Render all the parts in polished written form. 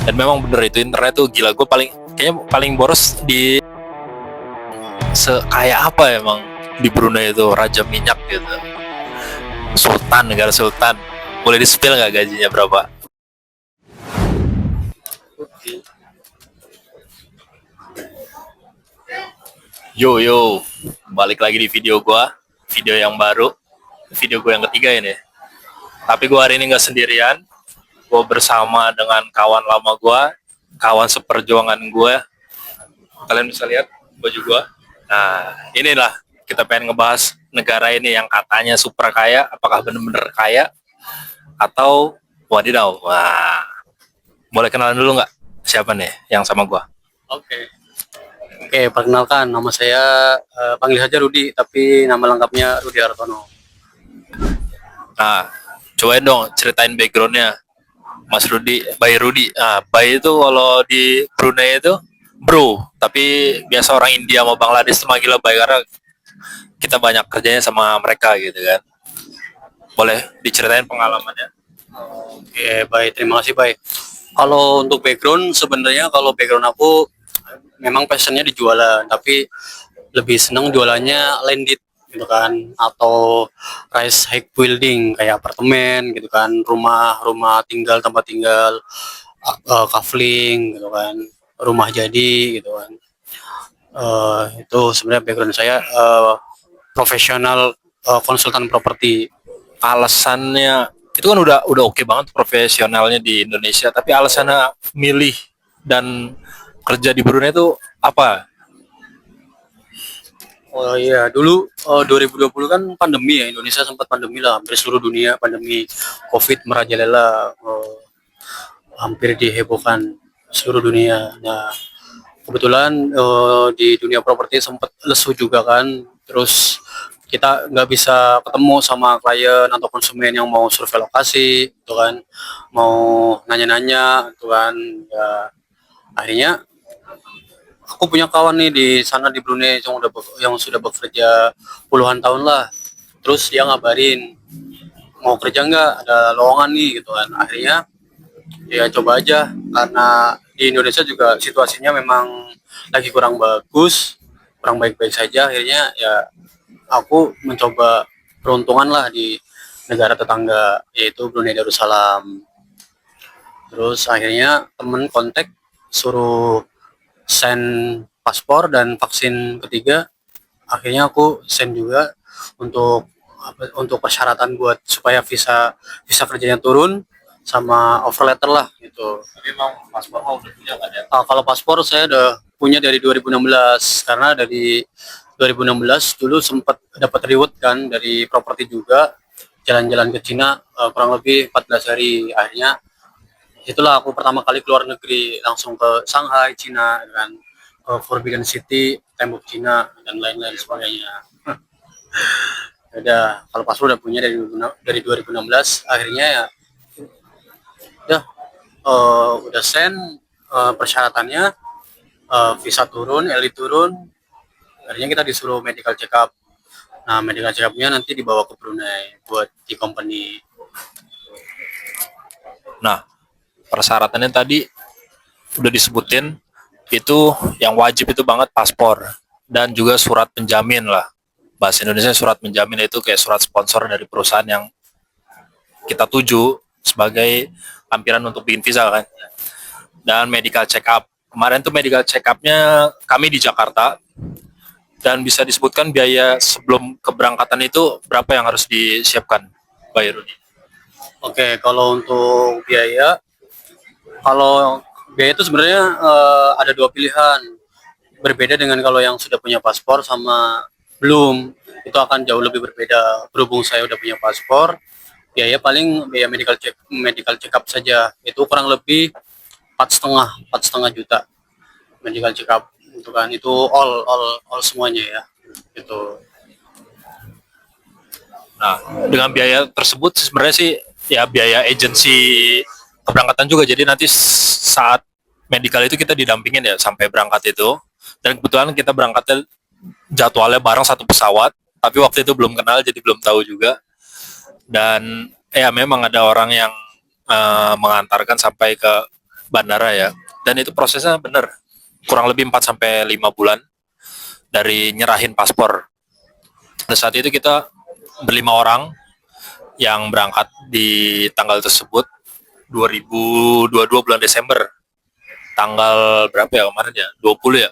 Dan memang bener itu internet tuh gila, gue kayaknya paling boros di kayak apa ya, emang di Brunei itu raja minyak gitu, sultan, negara sultan. Boleh di spill nggak gajinya berapa? Yo yo, balik lagi di video yang baru, video gue yang ketiga ini. Tapi gue hari ini nggak sendirian, gue bersama dengan kawan lama gue, kawan seperjuangan gue. Kalian bisa lihat baju gue. Nah, inilah kita pengen ngebahas negara ini yang katanya super kaya, apakah bener-bener kaya atau wadidaw. Wah, boleh kenalan dulu nggak? Siapa nih yang sama gue? Oke, oke, perkenalkan nama saya panggil saja Rudi, tapi nama lengkapnya Rudi Hartono. Nah, cobain dong ceritain backgroundnya Mas Rudi, Bay Rudi. Nah, Bay itu kalau di Brunei itu bro, tapi biasa orang India mau Bangladesh manggilnya Bay karena kita banyak kerjanya sama mereka gitu kan. Boleh diceritain pengalamannya? Oke, baik, terima kasih, baik. Kalau untuk background, sebenarnya kalau background aku memang passionnya di jualan, tapi lebih seneng jualannya landed gitu kan, atau rise high building kayak apartemen gitu kan, rumah tinggal, tempat tinggal, kafling gitu kan, rumah jadi gitu kan. Itu sebenarnya background saya profesional konsultan properti. Alasannya itu kan udah oke banget profesionalnya di Indonesia, tapi alasannya milih dan kerja di Brunei itu apa? Oh iya, dulu 2020 kan pandemi ya, Indonesia sempat pandemi lah, hampir seluruh dunia pandemi COVID merajalela, hampir dihebohkan seluruh dunia. Nah, kebetulan di dunia properti sempat lesu juga kan, terus kita nggak bisa ketemu sama klien atau konsumen yang mau survei lokasi, gitu kan, mau nanya-nanya, gitu kan. Ya, akhirnya aku punya kawan nih di sana di Brunei yang sudah bekerja puluhan tahun lah. Terus dia ngabarin mau kerja nggak, ada lowongan nih gitu kan. Akhirnya ya coba aja, karena di Indonesia juga situasinya memang lagi kurang bagus, kurang baik-baik saja. Akhirnya ya aku mencoba peruntungan lah di negara tetangga, yaitu Brunei Darussalam. Terus akhirnya temen kontak, suruh send paspor dan vaksin ketiga. Akhirnya aku send juga untuk untuk persyaratan buat supaya visa visa kerjanya turun, sama offer letter lah gitu. Tapi emang paspor udah punya kan ya? Kalau paspor saya udah punya dari 2016, karena dari 2016 dulu sempat dapat reward kan dari properti juga, jalan-jalan ke Cina kurang lebih 14 hari. Akhirnya itulah aku pertama kali keluar negeri, langsung ke Shanghai, Cina, kan, ke Forbidden City, tembok Cina, dan lain-lain sebagainya. Udah, kalau paspor udah punya dari 2016. Akhirnya ya udah, udah send persyaratannya, visa turun, LI turun. Akhirnya kita disuruh medical check up. Nah, medical check up-nya nanti dibawa ke Brunei buat di company. Nah, persyaratannya tadi udah disebutin, itu yang wajib itu banget paspor dan juga surat penjamin lah. Bahasa Indonesia surat penjamin itu kayak surat sponsor dari perusahaan yang kita tuju sebagai lampiran untuk bikin visa kan. Dan medical check up. Kemarin tuh medical check up-nya kami di Jakarta, dan bisa disebutkan biaya sebelum keberangkatan itu berapa yang harus disiapkan, Pak Rudi? Oke, kalau untuk biaya, kalau biaya itu sebenarnya ada dua pilihan. Berbeda dengan kalau yang sudah punya paspor sama belum, itu akan jauh lebih berbeda. Berhubung saya udah punya paspor, biaya paling biaya medical check up saja itu kurang lebih 4,5 juta medical check up, itu kan, itu all semuanya ya itu. Nah, dengan biaya tersebut sebenarnya sih ya biaya agensi keberangkatan juga. Jadi nanti saat medical itu kita didampingin ya sampai berangkat itu. Dan kebetulan kita berangkatnya jadwalnya bareng satu pesawat, tapi waktu itu belum kenal jadi belum tahu juga. Dan ya memang ada orang yang mengantarkan sampai ke bandara ya. Dan itu prosesnya bener, kurang lebih 4 sampai 5 bulan dari nyerahin paspor. Pada saat itu kita berlima orang yang berangkat di tanggal tersebut 2022 bulan Desember. Tanggal berapa ya kemarin ya? 20 ya.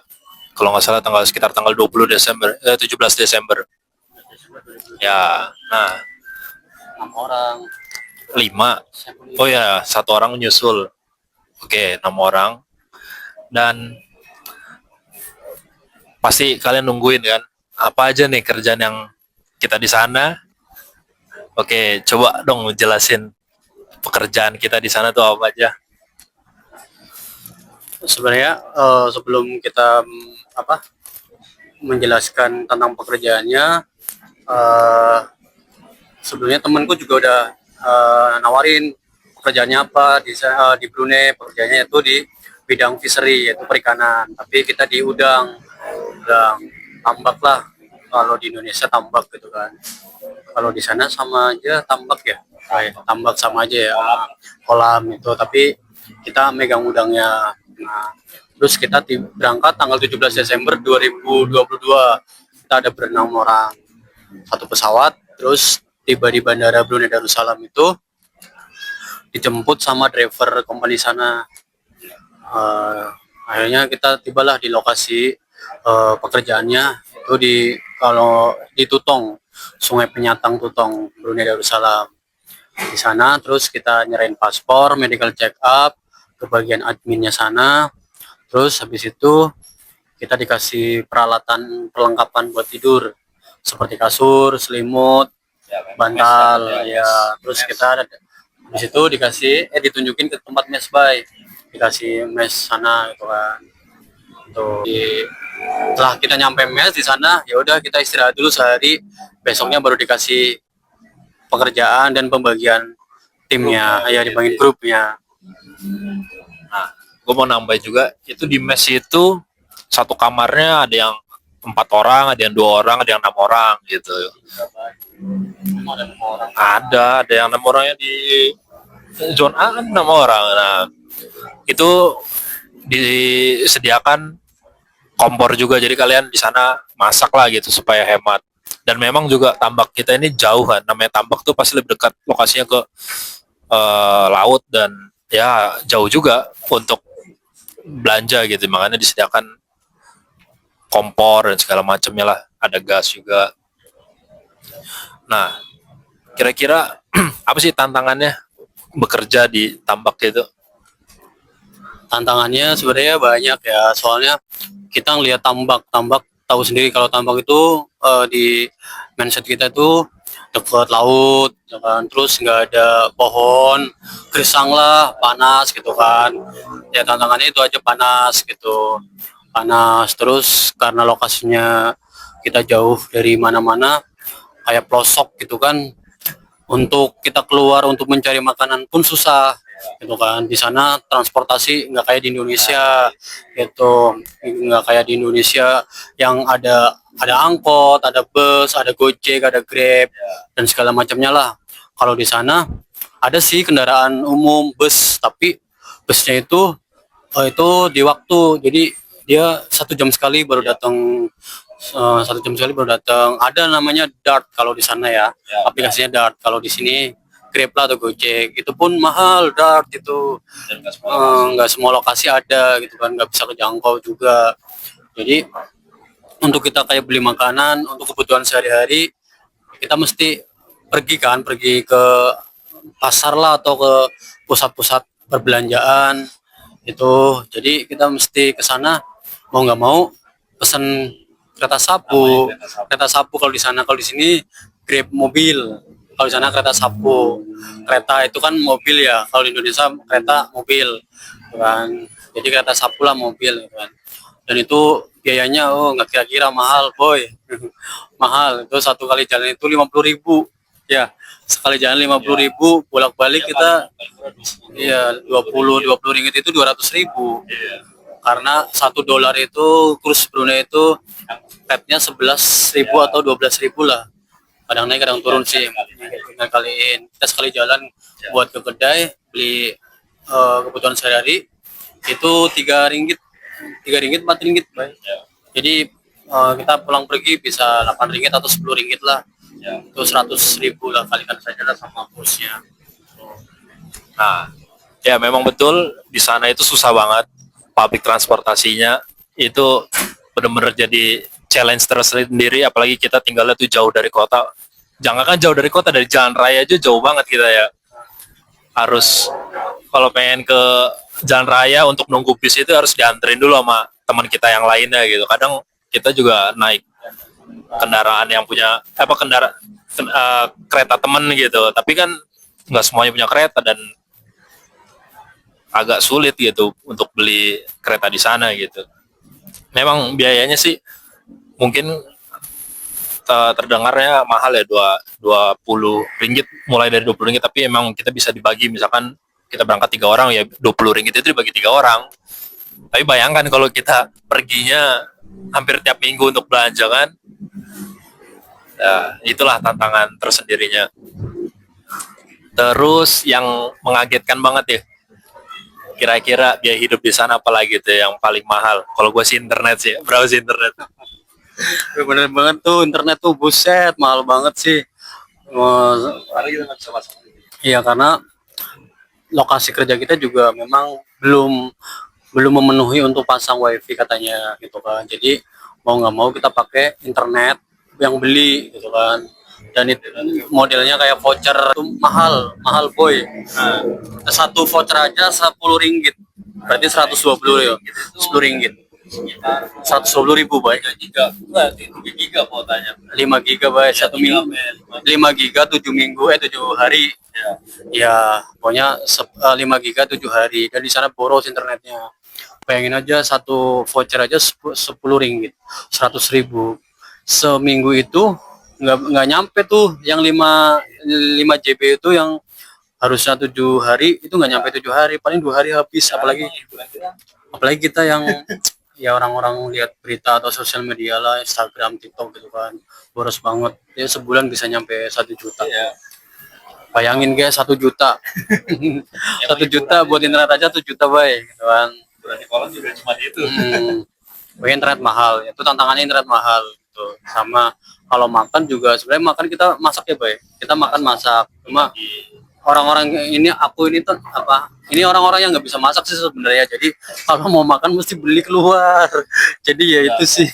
Kalau nggak salah sekitar tanggal 20 Desember, 17 Desember. Ya, nah 6 orang. 5. Oh ya, 1 orang nyusul. Oke, 6 orang. Dan pasti kalian nungguin kan, apa aja nih kerjaan yang kita di sana. Oke, coba dong jelasin pekerjaan kita di sana tuh apa aja. Sebenarnya sebelum kita menjelaskan tentang pekerjaannya, sebelumnya temanku juga udah nawarin pekerjaannya apa di Brunei. Pekerjaannya itu di bidang fishery, yaitu perikanan, tapi kita di udang tambak lah. Kalau di Indonesia tambak gitu kan, kalau di sana sama aja tambak ya, tambak sama aja ya, kolam itu, tapi kita megang udangnya. Nah, terus kita berangkat tanggal 17 Desember 2022. Kita ada berenam orang, satu pesawat. Terus tiba di Bandara Brunei Darussalam itu, dijemput sama driver company sana. Akhirnya kita tibalah di lokasi pekerjaannya, itu kalau di Tutong, Sungai Penyatang Tutong, Brunei Darussalam. Di sana terus kita nyerahin paspor, medical check up ke bagian adminnya sana. Terus habis itu kita dikasih perlengkapan buat tidur seperti kasur, selimut, bantal ya. Terus kita habis itu ditunjukin ke tempat mes bay, dikasih mes sana gitu kan. Setelah kita nyampe mes di sana, ya udah kita istirahat dulu sehari. Besoknya baru dikasih pekerjaan dan pembagian timnya, ya dibagiin grupnya. Nah, gue mau nambah juga, itu di mes itu satu kamarnya ada yang 4 orang, ada yang 2 orang, ada yang 6 orang gitu. Ada yang 6 orangnya di zona A kan 6 orang. Nah, itu disediakan kompor juga, jadi kalian di sana masak lah gitu supaya hemat. Dan memang juga tambak kita ini jauh kan, namanya tambak tuh pasti lebih dekat lokasinya ke laut, dan ya jauh juga untuk belanja gitu, makanya disediakan kompor dan segala macamnya lah, ada gas juga. Nah, kira-kira apa sih tantangannya bekerja di tambak itu? Tantangannya sebenarnya banyak ya, soalnya kita ngelihat tambak tahu sendiri kalau tambak itu di mindset kita itu dekat laut, ya kan? Terus nggak ada pohon, gersang lah, panas gitu kan. Ya tantangannya itu aja, panas gitu, panas. Terus karena lokasinya kita jauh dari mana-mana, kayak pelosok gitu kan, untuk kita keluar untuk mencari makanan pun susah gitu kan. Di sana transportasi nggak kayak di Indonesia gitu, nggak kayak di Indonesia yang ada angkot, ada bus, ada Gojek, ada Grab dan segala macamnya lah. Kalau di sana ada sih kendaraan umum, bus, tapi busnya itu di waktu, jadi dia 1 jam sekali baru datang. 1 jam sekali baru datang. Ada namanya Dart kalau di sana ya, aplikasinya Dart. Kalau di sini Grab lah atau Gojek, itu pun mahal. Dart itu nggak semua lokasi ada gitu kan, nggak bisa kejangkau juga. Jadi untuk kita kayak beli makanan untuk kebutuhan sehari-hari, kita mesti pergi ke pasar lah atau ke pusat-pusat perbelanjaan itu. Jadi kita mesti ke sana, mau nggak mau pesen kereta sapu kalau di sana. Kalau di sini Grab mobil, kalau di sana kereta sapu. Kereta itu kan mobil ya, kalau di Indonesia kereta mobil kan. Jadi kereta sapu lah, mobil kan. Dan itu biayanya nggak kira-kira, mahal boy. Mahal. Itu satu kali jalan itu 50.000 ya, sekali jalan 50.000, bolak-balik kita ya 20 ringgit itu 200.000. Karena $1 itu kurs Brunei itu rate-nya 11.000 atau 12.000 lah. Kadang naik kadang turun sih. Kita kaliin, kita sekali jalan buat ke kedai beli kebutuhan sehari-hari Itu 3 ringgit, 3 ringgit, 4 ringgit, Bay. Jadi kita pulang pergi bisa 8 ringgit atau 10 ringgit lah. Itu 100.000 lah, kalikan saja lah sama kosnya. Nah, ya memang betul di sana itu susah banget public transportasinya itu benar-benar jadi challenge tersendiri, apalagi kita tinggalnya tuh jauh dari kota. Jangan kan jauh dari kota, dari jalan raya aja jauh banget kita ya. Harus kalau pengen ke jalan raya untuk nunggu bis itu harus dianterin dulu sama teman kita yang lainnya gitu. Kadang kita juga naik kendaraan yang punya kereta temen gitu. Tapi kan nggak semuanya punya kereta dan agak sulit gitu untuk beli kereta di sana gitu. Memang biayanya sih mungkin terdengarnya mahal ya, 20 ringgit, mulai dari 20 ringgit, tapi emang kita bisa dibagi, misalkan kita berangkat 3 orang ya 20 ringgit itu dibagi 3 orang. Tapi bayangkan kalau kita perginya hampir tiap minggu untuk belanja kan, ya, itulah tantangan tersendirinya. Terus yang mengagetkan banget ya, kira-kira biaya hidup di sana apalagi tuh yang paling mahal? Kalau gue sih internet sih, browse internet. Bener banget tuh, internet tuh buset mahal banget sih. Iya, karena lokasi kerja kita juga memang belum belum memenuhi untuk pasang wifi katanya gitu kan. Jadi mau nggak mau kita pakai internet yang beli gitu kan. Dan itu modelnya kayak voucher tuh mahal mahal boy. Nah, satu voucher aja 10 ringgit, berarti 120 ya, 10 ringgit, 120.000 boy. 3 giga kuotanya. 5 giga boy, 1 minggu, 5 giga 7 minggu 7 hari ya, pokoknya 5 giga 7 hari, dan di sana boros internetnya. Bayangin aja satu voucher aja 10 ringgit, 100.000 seminggu. Itu nggak nyampe tuh yang 5 GB itu, yang harusnya 7 hari itu nggak nyampe 7 hari, paling 2 hari habis. Apalagi kita yang ya orang-orang lihat berita atau sosial media lah, Instagram, TikTok gitu kan, boros banget ya, sebulan bisa nyampe 1 juta. Bayangin guys, 1 juta. 1 juta buat internet aja 1 juta bay gitu kan. Berarti kolom juga cuma itu. Internet mahal, itu tantangannya, internet mahal gitu. Sama kalau makan juga, sebenarnya makan kita masak ya bay, kita makan masak. Cuma orang-orang ini, aku ini tuh ini orang-orang yang nggak bisa masak sih sebenarnya. Jadi kalau mau makan mesti beli keluar. Jadi ya itu sih.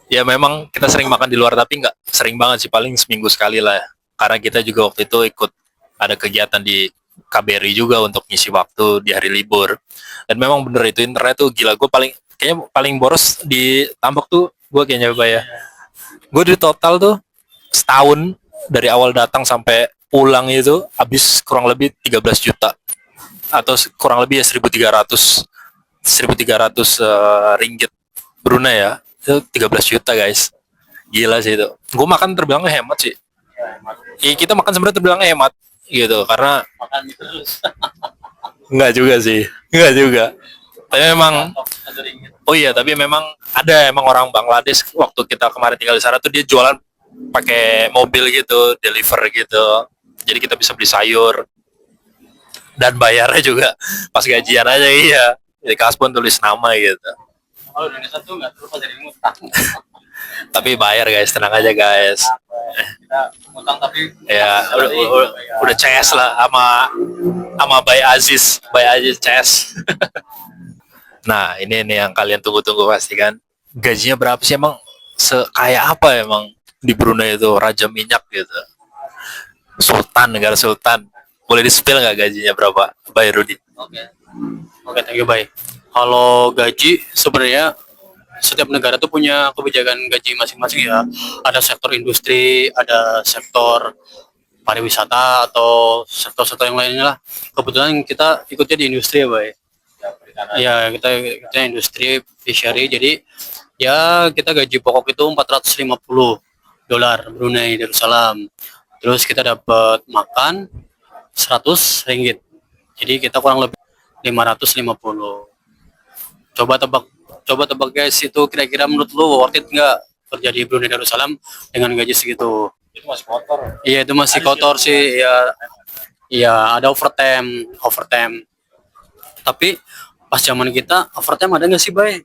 Ya memang kita sering makan di luar, tapi nggak sering banget sih, paling seminggu sekali lah. Karena kita juga waktu itu ikut ada kegiatan di KBRI juga untuk ngisi waktu di hari libur. Dan memang bener itu internet tuh gila. Gue kayaknya paling boros di Tambak tuh gue kayaknya ya. Gue di total tuh setahun dari awal datang sampai pulang itu habis kurang lebih 13 juta atau kurang lebih ya 1.300 ringgit Brunei ya. Itu 13 juta guys, gila sih itu. Gue makan terbilang hemat sih. Kita makan sebenarnya terbilang hemat gitu, karena Makan terus. enggak juga sih, enggak juga. Tapi memang, oh iya, tapi memang ada emang orang Bangladesh waktu kita kemarin tinggal di sana tuh dia jualan pakai mobil gitu, deliver gitu. Jadi kita bisa beli sayur dan bayarnya juga pas gajian aja, iya. Jadi kasbon tulis nama gitu. Kalau Indonesia tuh nggak terlepas dari ngutang. Tapi bayar guys, tenang aja guys. Kita ngutang tapi Ya udah CS lah sama Bay Aziz CS. Nah ini nih yang kalian tunggu-tunggu pasti kan, gajinya berapa sih emang, sekaya apa emang di Brunei itu, raja minyak gitu, sultan, negara sultan. Boleh di-spill nggak gajinya berapa, Bay Rudi? Oke, thank you, bye. Kalau gaji sebenarnya setiap negara tuh punya kebijakan gaji masing-masing ya. Ada sektor industri, ada sektor pariwisata, atau sektor-sektor yang lainnya lah. Kebetulan kita ikutnya di industri ya, Bay. Ya, kita industri fishery. Jadi ya kita gaji pokok itu 450 dolar Brunei Darussalam. Terus kita dapat makan 100 ringgit. Jadi kita kurang lebih 550. Coba tebak guys, itu kira-kira menurut lu worth it nggak kerja di Brunei Darussalam dengan gaji segitu? Itu masih kotor. Iya itu masih kotor sih ya. Iya ada overtime. Tapi pas zaman kita overtime ada nggak sih, Bay?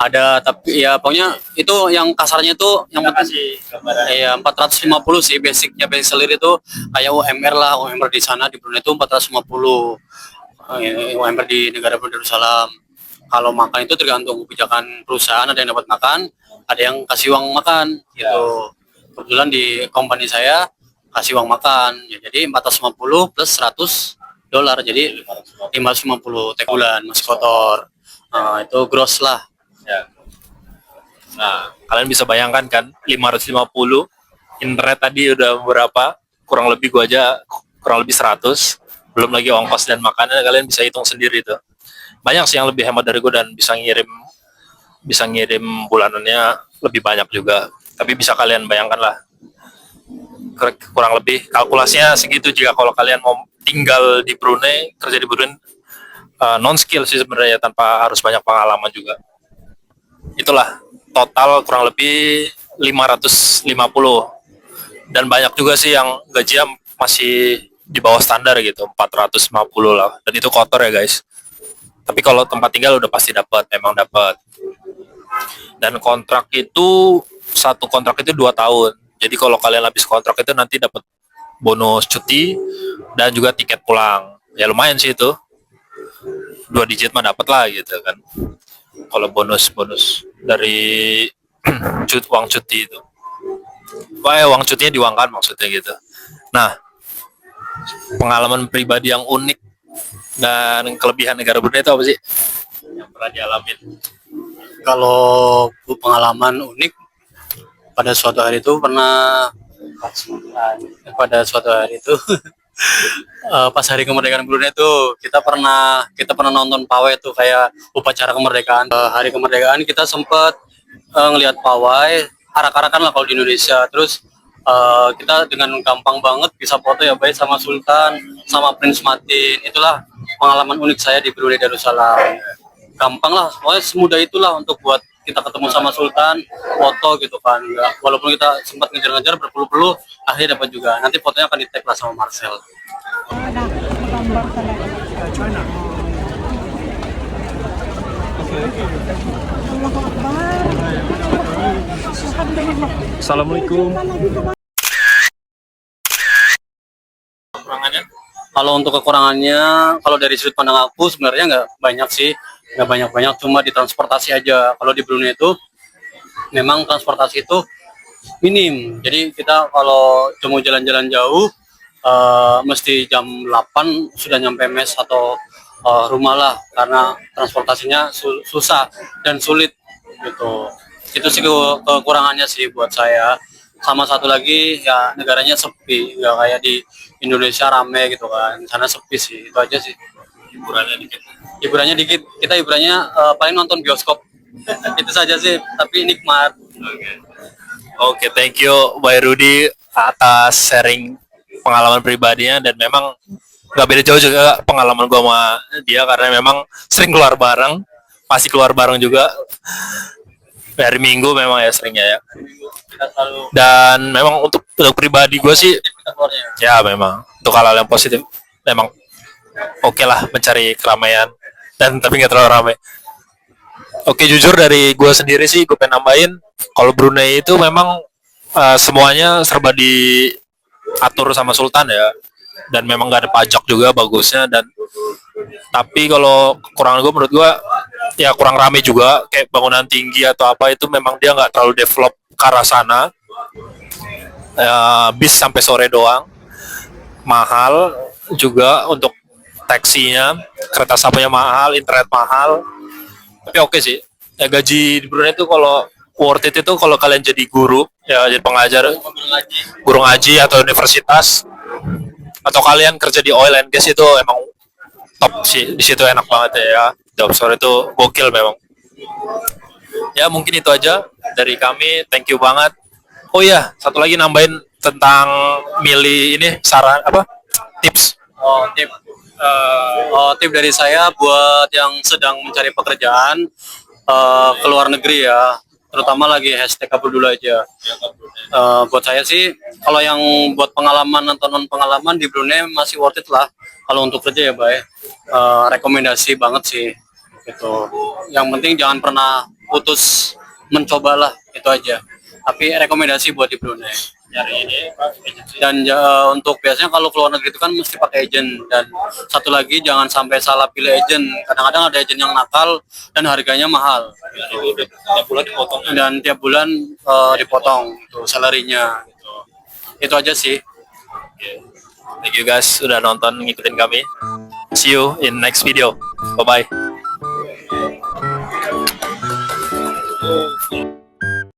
Ada, tapi ya pokoknya itu yang kasarnya tuh yang Kasih gambaran. iya 450 sih basicnya, basic salary itu kayak UMR lah. UMR di sana di Brunei itu 450. UMR di negara Darussalam. Kalau makan itu tergantung kebijakan perusahaan, ada yang dapat makan, ada yang kasih uang makan gitu. Kebetulan di company saya kasih uang makan ya, jadi 450 plus $100, jadi 550 teh bulan masih kotor. Itu gross lah. Ya. Nah, kalian bisa bayangkan kan 550 internet tadi udah berapa? Kurang lebih gua aja kurang lebih 100. Belum lagi ongkos dan makanan, kalian bisa hitung sendiri tuh. Banyak sih yang lebih hemat dari gua dan bisa ngirim bulanannya lebih banyak juga. Tapi bisa kalian bayangkan lah. Kurang lebih kalkulasinya segitu jika kalau kalian mau tinggal di Brunei, kerja di Brunei, non skill sih sebenarnya tanpa harus banyak pengalaman juga. Itulah total kurang lebih 550, dan banyak juga sih yang gajinya masih di bawah standar gitu, 450 lah, dan itu kotor ya guys. Tapi kalau tempat tinggal udah pasti dapat, memang dapat. Dan kontrak itu, satu kontrak itu 2 tahun, jadi kalau kalian habis kontrak itu nanti dapat bonus cuti dan juga tiket pulang. Ya lumayan sih itu, 2 digit mah dapat lah gitu kan. Kalau bonus dari uang cuti itu, uang cutinya diuangkan maksudnya gitu. Nah, pengalaman pribadi yang unik dan kelebihan negara Brunei itu apa sih yang pernah dialamin? Kalau pengalaman unik, pada suatu hari itu pas hari kemerdekaan Brunei itu kita pernah nonton pawai tuh, kayak upacara kemerdekaan. Hari kemerdekaan kita sempat ngelihat pawai arak-arakan lah kalau di Indonesia. Terus kita dengan gampang banget bisa foto ya baik sama Sultan, sama Prince Martin. Itulah pengalaman unik saya di Brunei Darussalam. Gampang lah, pokoknya semudah itulah untuk buat kita ketemu sama Sultan, foto gitu kan. Enggak, walaupun kita sempat ngejar-ngejar berpuluh-puluh, akhirnya dapat juga. Nanti fotonya akan di-tag lah sama Marcel. Ada gambar talaga. Allahu Akbar. Assalamualaikum. Kekurangannya? Kalau untuk kekurangannya, kalau dari sudut pandang aku sebenarnya nggak banyak sih, nggak banyak-banyak, cuma di transportasi aja. Kalau di Brunei itu memang transportasi itu minim, jadi kita kalau cuma jalan-jalan jauh mesti jam 8 sudah nyampe mes atau rumah lah, karena transportasinya susah dan sulit gitu. Itu sih kekurangannya sih buat saya. Sama satu lagi ya, negaranya sepi, nggak kayak di Indonesia rame gitu kan. Sana sepi sih, itu aja sih. Hiburannya dikit, kita hiburannya paling nonton bioskop. Itu saja sih, tapi nikmat. Oke, thank you Bay Rudy atas sharing pengalaman pribadinya, dan memang nggak beda jauh juga pengalaman gua sama dia karena memang sering keluar bareng, pasti keluar bareng juga. Hari Minggu memang ya seringnya ya. Dan memang untuk pribadi gue sih, ya memang untuk hal-hal yang positif memang oke lah mencari keramaian, dan tapi nggak terlalu ramai. Oke, jujur dari gue sendiri sih, gue pengen nambahin kalau Brunei itu memang semuanya serba diatur sama Sultan ya, dan memang nggak ada pajak juga bagusnya. Dan tapi kalau kekurangan gue, menurut gue ya kurang rame juga, kayak bangunan tinggi atau apa itu memang dia nggak terlalu develop ke arah sana. Bis sampai sore doang, mahal juga untuk taksinya, kereta apinya mahal, internet mahal. Tapi oke sih ya, gaji di Brunei itu kalau worth it itu kalau kalian jadi guru ya, jadi pengajar, guru ngaji atau universitas, atau kalian kerja di oil and gas, itu emang top sih. Di situ enak banget ya, job store itu gokil memang. Ya mungkin itu aja dari kami, thank you banget. Oh iya, satu lagi nambahin tentang milih ini, saran apa, tips. Tip dari saya buat yang sedang mencari pekerjaan ke luar negeri ya. terutama lagi hashtag kabur dulu aja. Buat saya sih, kalau yang buat pengalaman atau non pengalaman di Brunei masih worth it lah. Kalau untuk kerja ya, Bay. Rekomendasi banget sih. Gitu. Yang penting jangan pernah putus mencoba lah, itu aja. Tapi rekomendasi buat di Brunei. Dan untuk biasanya kalau keluar negeri itu kan mesti pakai agent, dan satu lagi jangan sampai salah pilih agent. Kadang-kadang ada agent yang nakal dan harganya mahal. Tiap bulan dipotong. Dan tiap bulan dipotong tuh salarinya gitu. Itu aja sih. Thank you guys sudah nonton ngikutin kami. See you in next video. Bye bye.